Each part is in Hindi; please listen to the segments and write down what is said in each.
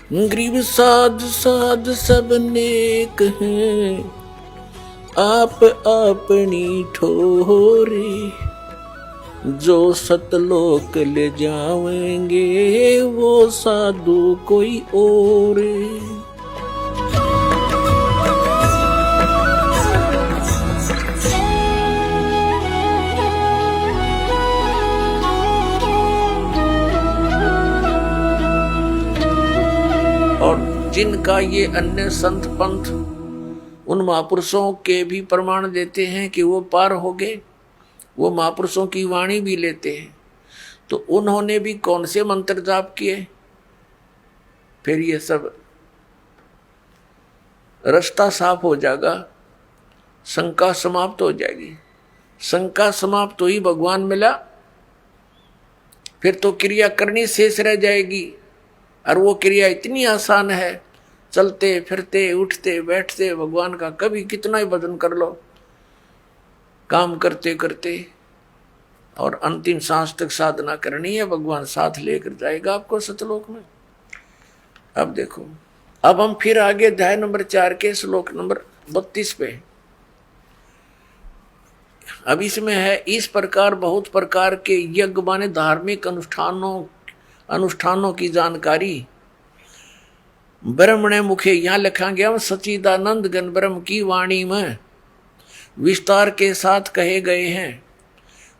गरीब साध साध सब नेक हैं, आप अपनी ठोरे। जो सतलोक ले जावेंगे वो साधु कोई और। और जिनका ये अन्य संत पंथ उन महापुरुषों के भी प्रमाण देते हैं कि वो पार हो गए, वो महापुरुषों की वाणी भी लेते हैं, तो उन्होंने भी कौन से मंत्र जाप किए? फिर ये सब रास्ता साफ हो जाएगा, शंका समाप्त हो जाएगी। शंका समाप्त हुई, भगवान मिला, फिर तो क्रिया करनी शेष रह जाएगी। और वो क्रिया इतनी आसान है, चलते फिरते उठते बैठते भगवान का कभी कितना ही भजन कर लो, काम करते करते, और अंतिम सांस तक साधना करनी है, भगवान साथ लेकर जाएगा आपको सतलोक में। अब देखो, अब हम फिर आगे अध्याय नंबर 4 के श्लोक नंबर 32 पे। अब इसमें है, इस प्रकार बहुत प्रकार के यज्ञ माने धार्मिक अनुष्ठानों की जानकारी ब्रह्मणे मुखे, यहां लिखा गया सच्चिदानंद घन ब्रह्म की वाणी में विस्तार के साथ कहे गए हैं।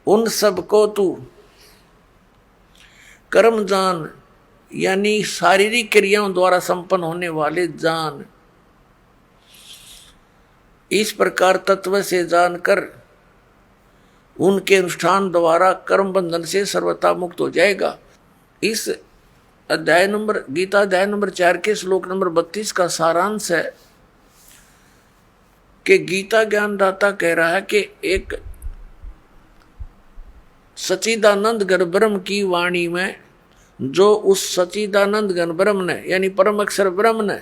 उन सब को तू कर्म जान, यानी शारीरिक क्रियाओं द्वारा संपन्न होने वाले जान। इस प्रकार तत्व से जानकर उनके अनुष्ठान द्वारा कर्म बंधन से सर्वथा मुक्त हो जाएगा। इस अध्याय नंबर गीता अध्याय नंबर 4 के श्लोक नंबर 32 का सारांश है कि गीता ज्ञानदाता कह रहा है कि एक सच्चिदानंद घन ब्रह्म की वाणी में, जो उस सच्चिदानंद घन ब्रह्म ने यानी परम अक्षर ब्रह्म ने,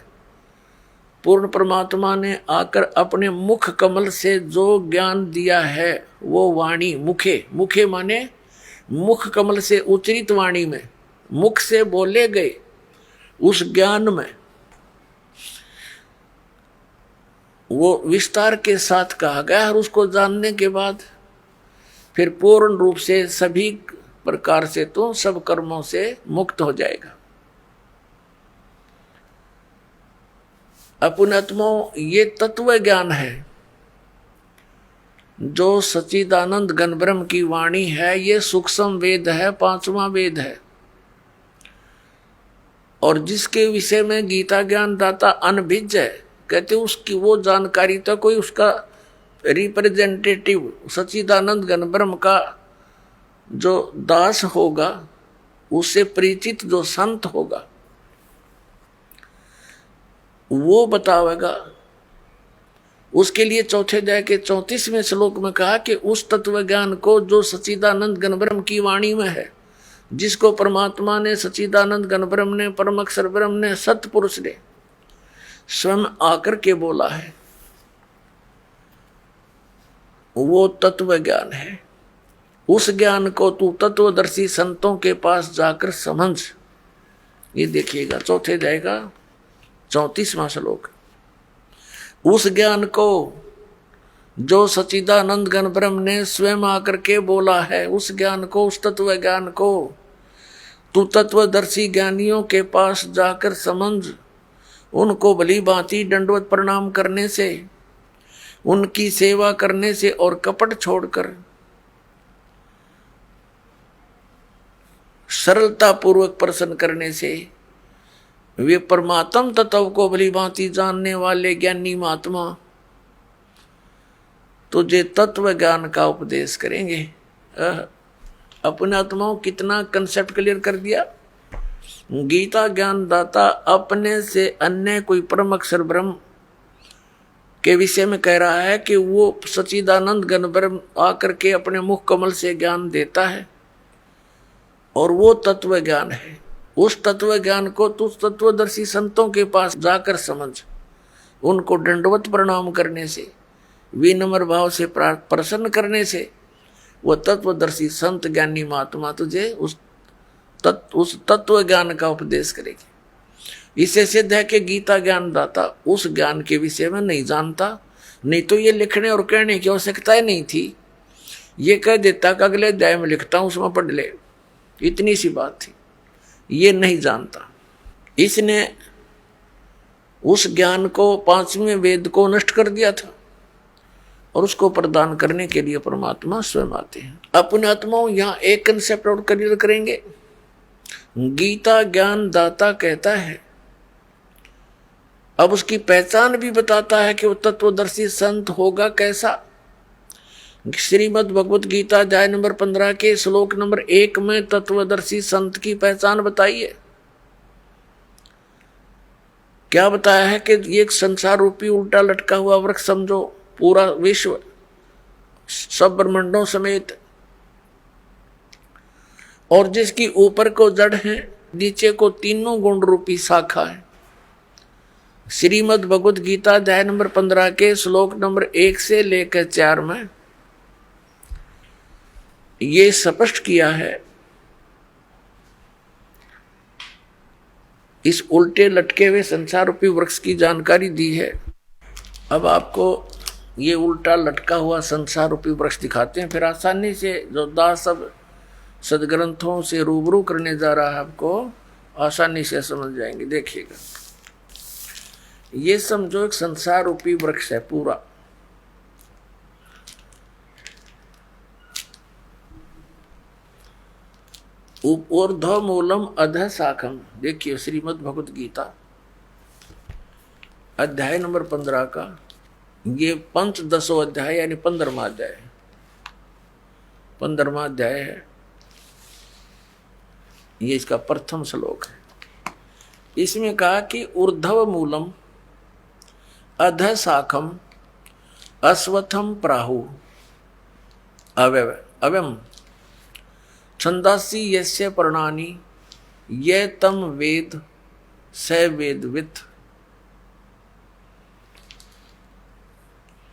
पूर्ण परमात्मा ने आकर अपने मुख कमल से जो ज्ञान दिया है, वो वाणी मुखे, मुखे माने मुख कमल से उच्चरित वाणी में, मुख से बोले गए उस ज्ञान में वो विस्तार के साथ कहा गया। और उसको जानने के बाद फिर पूर्ण रूप से सभी प्रकार से तो सब कर्मों से मुक्त हो जाएगा। अपुणात्मा ये तत्व ज्ञान है जो सच्चिदानंद घन ब्रह्म की वाणी है। ये सूक्ष्म वेद है, 5वां वेद है, और जिसके विषय में गीता ज्ञान दाता अनभिज्ञ है, कहते उसकी वो जानकारी तो कोई उसका रिप्रेजेंटेटिव सच्चिदानंद घन ब्रह्म का जो दास होगा, उससे परिचित जो संत होगा, वो बतावेगा। उसके लिए चौथे अध्याय के 34वें श्लोक में कहा कि उस तत्व ज्ञान को जो सच्चिदानंद घन ब्रह्म की वाणी में है, जिसको परमात्मा ने, सच्चिदानंद घन ब्रह्म ने, परम अक्षर ब्रह्म ने, सतपुरुष ने स्वयं आकर के बोला है, वो तत्व ज्ञान है। उस ज्ञान को तू तत्वदर्शी संतों के पास जाकर समझ। ये देखिएगा चौथे अध्याय का 34वां श्लोक। उस ज्ञान को जो सच्चिदानंद घन ब्रह्म ने स्वयं आकर के बोला है, उस ज्ञान को, उस तत्व ज्ञान को तू तत्वदर्शी ज्ञानियों के पास जाकर समझ। उनको भली भांति दंडवत प्रणाम करने से, उनकी सेवा करने से और कपट छोड़कर सरलता पूर्वक प्रसन्न करने से वे परमात्म तत्व को भली भांति जानने वाले ज्ञानी महात्मा तुझे तत्व ज्ञान का उपदेश करेंगे। अपने आत्माओं कितना कंसेप्ट क्लियर कर दिया। गीता ज्ञान दाता अपने से अन्य कोई परम अक्षर ब्रह्म के विषय में कह रहा है कि वो सच्चिदानंद घन ब्रह्म आकर के अपने मुख कमल से ज्ञान देता है, और वो तत्व ज्ञान है। उस तत्व ज्ञान को तू तत्वदर्शी संतों के पास जाकर समझ। उनको दंडवत प्रणाम करने से, विनम्र भाव से प्रसन्न करने से वह तत्वदर्शी संत ज्ञानी महात्मा तुझे उस तत्व ज्ञान का उपदेश करेगी। इससे सिद्ध है कि गीता ज्ञान दाता उस ज्ञान के विषय में नहीं जानता, नहीं तो ये लिखने और कहने की आवश्यकता ही नहीं थी। ये कह देता कि अगले अध्याय में लिखता हूं, उसमें पढ़ ले, इतनी सी बात थी। ये नहीं जानता, इसने उस ज्ञान को, पांचवें वेद को नष्ट कर दिया था, और उसको प्रदान करने के लिए परमात्मा स्वयं आते हैं। अपने आत्माओं यहाँ एक कंसेप्ट और क्लियर करेंगे। गीता ज्ञान दाता कहता है, अब उसकी पहचान भी बताता है कि वो तत्वदर्शी संत होगा कैसा। श्रीमद् भगवत गीता अध्याय नंबर 15 के श्लोक नंबर 1 में तत्वदर्शी संत की पहचान बताई है। क्या बताया है कि ये एक संसार रूपी उल्टा लटका हुआ वृक्ष समझो, पूरा विश्व सब ब्रह्मांडों समेत, और जिसकी ऊपर को जड़ है, नीचे को तीनों गुण रूपी शाखा है। श्रीमद् भगवत गीता अध्याय नंबर 15 के श्लोक नंबर 1 से लेकर 4 में ये स्पष्ट किया है, इस उल्टे लटके हुए संसार रूपी वृक्ष की जानकारी दी है। अब आपको ये उल्टा लटका हुआ संसार रूपी वृक्ष दिखाते हैं, फिर आसानी से जो दास सब सदग्रंथों से रूबरू करने जा रहा है, आपको आसानी से समझ जाएंगे। देखिएगा, ये समझो एक संसार रूपी वृक्ष है पूरा, ऊर्ध्व मूलम अधः शाखम। देखिए श्रीमद् भगवत गीता अध्याय नंबर 15 का ये पंचदशो अध्याय यानी 15वां अध्याय, 15वां अध्याय है। ये इसका प्रथम श्लोक है। इसमें कहा कि ऊर्ध्व मूलम अधः शाखम अश्वत्थम प्राहु अव्यम छंदासी यस्य पर्णानि ये तम वेद स वेदवित्।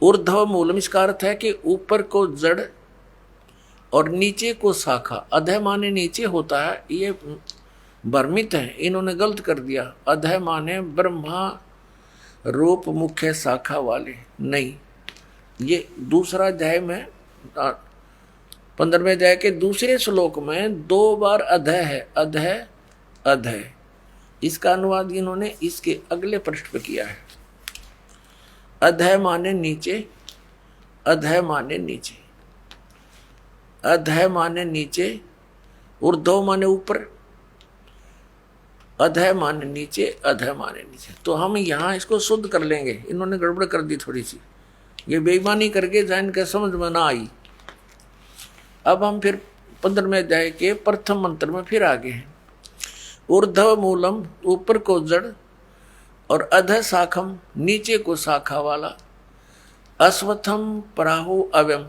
ऊर्ध्व मूलम इसका अर्थ है कि ऊपर को जड़ और नीचे को शाखा। अधः माने नीचे होता है, ये भ्रमित है, इन्होंने गलत कर दिया। अधः माने ब्रह्मा रूप मुख्य शाखा वाले, नहीं। ये दूसरा अध्याय में 15वें अध्याय के दूसरे श्लोक में 2 बार अधः है, अधः अधः। इसका अनुवाद इन्होंने इसके अगले पृष्ठ पे किया है। अधः माने नीचे, अधः माने नीचे, अधः माने नीचे, ऊर्ध्व माने ऊपर, अधः माने नीचे, अधः माने नीचे। तो हम यहाँ इसको शुद्ध कर लेंगे, इन्होंने गड़बड़ कर दी थोड़ी सी, ये बेईमानी करके जान के समझ में ना आई। अब हम फिर 15वें अध्याय के प्रथम मंत्र में फिर आगे हैं। ऊर्ध्व मूलम ऊपर को जड़ और अधः शाखम नीचे को शाखा वाला, अश्वत्थम प्राहु अव्यम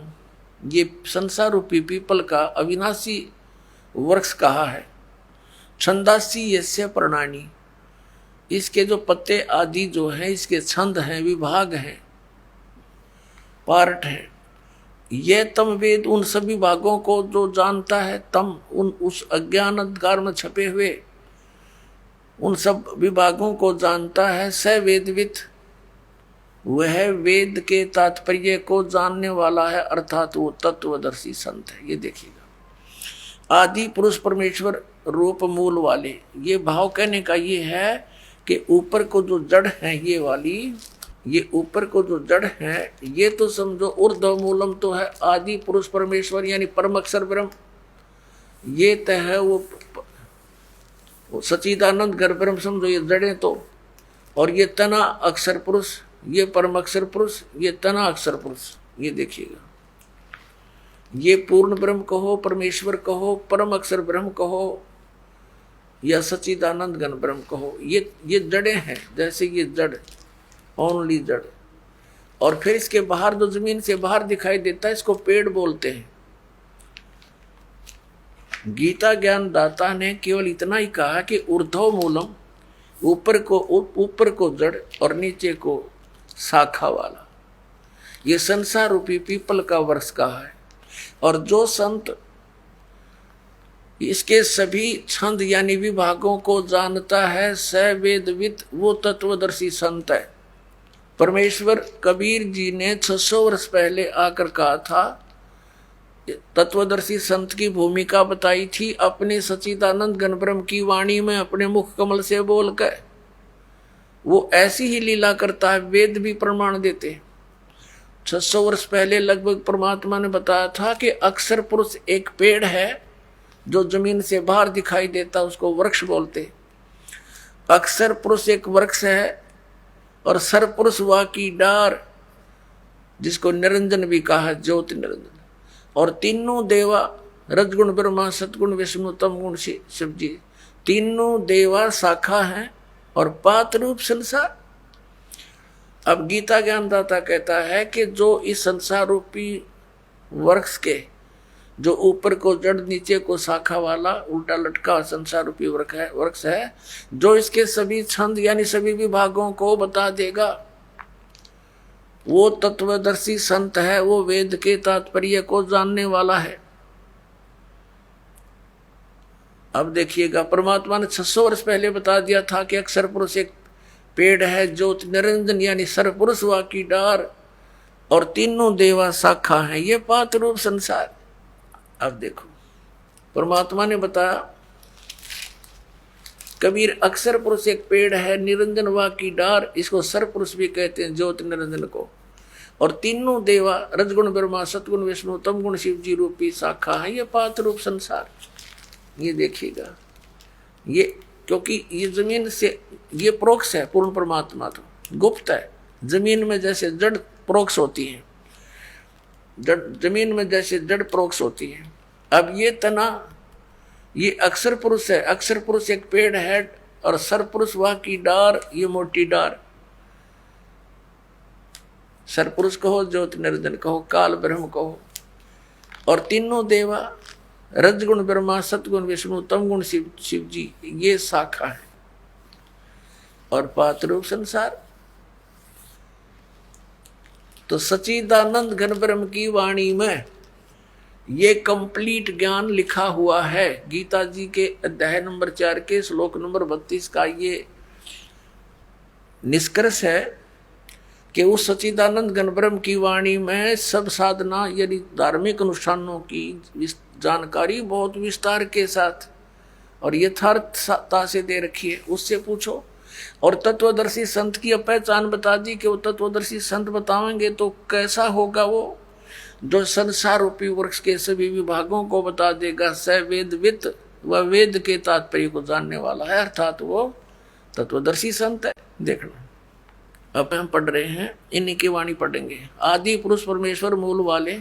ये संसार रूपी पीपल का अविनाशी वृक्ष कहा है। छंदासी यस्य पर्णानि इसके जो पत्ते आदि जो हैं, इसके छंद हैं, विभाग हैं, पार्ट हैं। ये तम वेद उन सभी भागों को जो जानता है, तम उन उस अज्ञान अंधकार में छपे हुए उन सब विभागों को जानता है। स वेदवित् वह वेद के तात्पर्य को जानने वाला है, अर्थात वो तत्वदर्शी संत है। ये देखिएगा, आदि पुरुष परमेश्वर रूप मूल वाले, ये भाव कहने का ये है कि ऊपर को जो जड़ है ये वाली, ये ऊपर को जो जड़ है ये तो समझो ऊर्ध्व मूलम तो है आदि पुरुष परमेश्वर यानी परम अक्षर ब्रह्म, ये तो है वो सच्चिदानंद घर ब्रह्म समझो, ये जड़ें तो। और ये तना अक्षर पुरुष, ये परम अक्षर पुरुष, ये तना अक्षर पुरुष। ये देखिएगा, ये पूर्ण ब्रह्म कहो, परमेश्वर कहो, परम अक्षर ब्रह्म कहो या सच्चिदानंद घन ब्रह्म कहो, ये जड़ें हैं। जैसे ये जड़, ओनली जड़, और फिर इसके बाहर जो जमीन से बाहर दिखाई देता है इसको पेड़ बोलते हैं। गीता ज्ञान दाता ने केवल इतना ही कहा कि ऊर्ध्व मूलम ऊपर को जड़ और नीचे को शाखा वाला, ये संसार रूपी पीपल का वृक्ष कहा है। और जो संत इसके सभी छंद यानी विभागों को जानता है स वेदविद, वो तत्वदर्शी संत है। परमेश्वर कबीर जी ने 600 वर्ष पहले आकर कहा था, तत्वदर्शी संत की भूमिका बताई थी अपने सच्चिदानंद घन ब्रह्म की वाणी में अपने मुख कमल से बोलकर। वो ऐसी ही लीला करता है, वेद भी प्रमाण देते। 600 वर्ष पहले लगभग परमात्मा ने बताया था कि अक्षर पुरुष एक पेड़ है जो जमीन से बाहर दिखाई देता, उसको वृक्ष बोलते। अक्षर पुरुष एक वृक्ष है और सरपुरुष वा की डार, जिसको निरंजन भी कहा है, ज्योति निरंजन। और तीनों देवा, रजगुण ब्रह्मा, सतगुण विष्णु, तम गुण शिव जी, तीनों देवा शाखा हैं और पात रूप संसार। अब गीता ज्ञानदाता कहता है कि जो इस संसार रूपी वृक्ष के जो ऊपर को जड़ नीचे को शाखा वाला उल्टा लटका संसार रूपी वृक्ष है, जो इसके सभी छंद यानी सभी विभागों को बता देगा, वो तत्वदर्शी संत है, वो वेद के तात्पर्य को जानने वाला है। अब देखिएगा, परमात्मा ने 600 वर्ष पहले बता दिया था कि अक्षर पुरुष एक पेड़ है, ज्योति निरंजन यानी सरपुरुष वा की डार, और तीनों देवा शाखा है, ये पात रूप संसार। अब देखो, परमात्मा ने बताया कबीर अक्षर पुरुष एक पेड़ है, निरंजन वा की डार, इसको सरपुरुष भी कहते हैं, ज्योति निरंजन को। और तीनों देवा, रजगुण ब्रह्मा, सतगुण विष्णु, तम गुण शिव जी रूपी शाखा है, ये पात रूप संसार। ये देखिएगा, ये क्योंकि ये जमीन से ये प्रोक्ष है, पूर्ण परमात्मा तो गुप्त है। जमीन में जैसे जड़ प्रोक्ष होती है, जमीन में जैसे जड़ प्रोक्ष होती है। अब ये तना, ये अक्षर पुरुष है, अक्षर पुरुष एक पेड़ है, और सरपुरुष वा की डार, ये मोटी डार। सरपुरुष कहो, ज्योति निरंजन कहो, काल ब्रह्म कहो। और तीनों देवा, रजगुण ब्रह्मा, सतगुण विष्णु, तम गुण शिव जी, ये शाखा है। और पात रूप संसार, तो सच्चिदानंद घन ब्रह्म की वाणी में ये कंप्लीट ज्ञान लिखा हुआ है। गीता जी के अध्याय नंबर 4 के श्लोक नंबर 32 का ये निष्कर्ष है कि उस सच्चिदानंद घन ब्रह्म की वाणी में सब साधना यानी धार्मिक अनुष्ठानों की जानकारी बहुत विस्तार के साथ और यथार्थता से दे रखी है। उससे पूछो। और तत्वदर्शी संत की पहचान बता दी कि वो तत्वदर्शी संत बताएंगे तो कैसा होगा, वो जो संसार रूपी वृक्ष के सभी विभागों को बता देगा। स वेदविद, वह वेद के तात्पर्य को जानने वाला है, अर्थात वो तत्वदर्शी संत है। देखना, अब हम पढ़ रहे हैं, इन्हीं की वाणी पढ़ेंगे। आदि पुरुष परमेश्वर मूल वाले,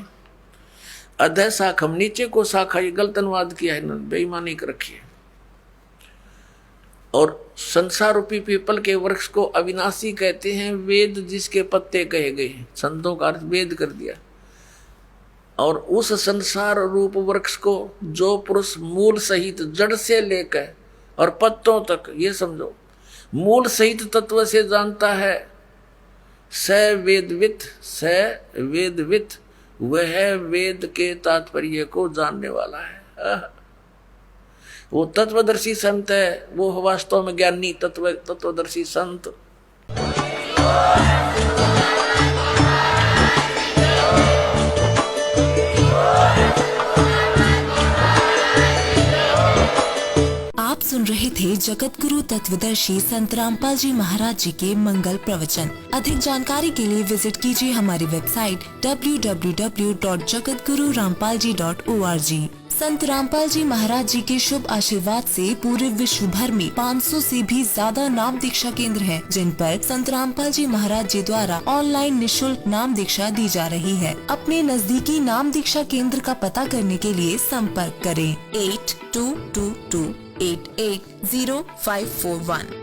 अधः शाखम, नीचे को शाखा, ये गलत अनुवाद किया है, बेईमानी कर रखी है। और संसार रूपी पीपल के वृक्ष को अविनाशी कहते हैं, वेद जिसके पत्ते कहे गए, संतों का अर्थ वेद कर दिया। और उस संसार रूप वृक्ष को जो पुरुष मूल सहित जड़ से लेकर और पत्तों तक, ये समझो, मूल सहित तत्व से जानता है, स वेदवित, वह वेद के तात्पर्य को जानने वाला है। वो तत्वदर्शी संत है, वो वास्तव में ज्ञानी तत्वदर्शी संत। आप सुन रहे थे जगत गुरु तत्वदर्शी संत रामपाल जी महाराज जी के मंगल प्रवचन। अधिक जानकारी के लिए विजिट कीजिए हमारी वेबसाइट www.jagatgururampalji.org। संत रामपाल जी महाराज जी के शुभ आशीर्वाद से पूरे विश्व भर में 500 से भी ज्यादा नाम दीक्षा केंद्र हैं, जिन पर संत रामपाल जी महाराज जी द्वारा ऑनलाइन निशुल्क नाम दीक्षा दी जा रही है। अपने नजदीकी नाम दीक्षा केंद्र का पता करने के लिए संपर्क करें 8222880541।